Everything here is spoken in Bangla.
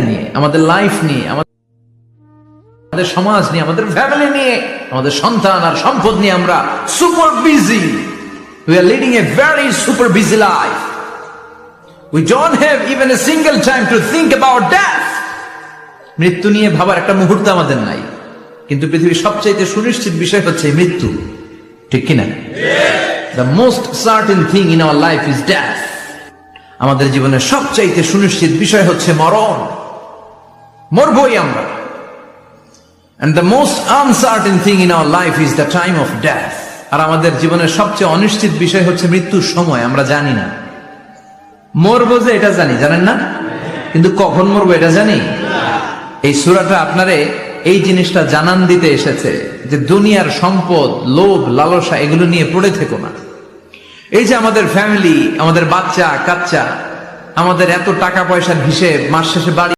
নিয়ে, আমাদের লাইফ নিয়ে, আমাদের সমাজ নিয়ে, আমাদের ফ্যামিলি নিয়ে, আমাদের সন্তান আর সম্পদ নিয়ে আমরা super busy. We are leading a very super busy life. We don't have even a single time to think about death. মৃত্যু নিয়ে ভাবার একটা মুহূর্ত আমাদের নাই, কিন্তু পৃথিবীর সবচাইতে সুনিশ্চিত বিষয় হচ্ছে মৃত্যু, ঠিক কিনা? The most certain thing in our life is death. আমাদের জীবনের সবচাইতে সুনিশ্চিত বিষয় হচ্ছে মরণ, মরবই আমরা। And the most uncertain thing in our life is the time of death. আর আমাদের জীবনের সবচেয়ে অনিশ্চিত বিষয় হচ্ছে মৃত্যুর সময়। আমরা জানি না মরবো, যে এটা জানি, জানেন না, কিন্তু কখন মরবো এটা জানি। এই সূরাটা আপনারে এই জিনিসটা জানান দিতে এসেছে যে দুনিয়ার সম্পদ, লোভ, লালসা এগুলো নিয়ে পড়ে থেকো না। এই যে আমাদের ফ্যামিলি, আমাদের বাচ্চা কাচ্চা, আমাদের এত টাকা পয়সার হিসেব, মাস শেষে বাড়ি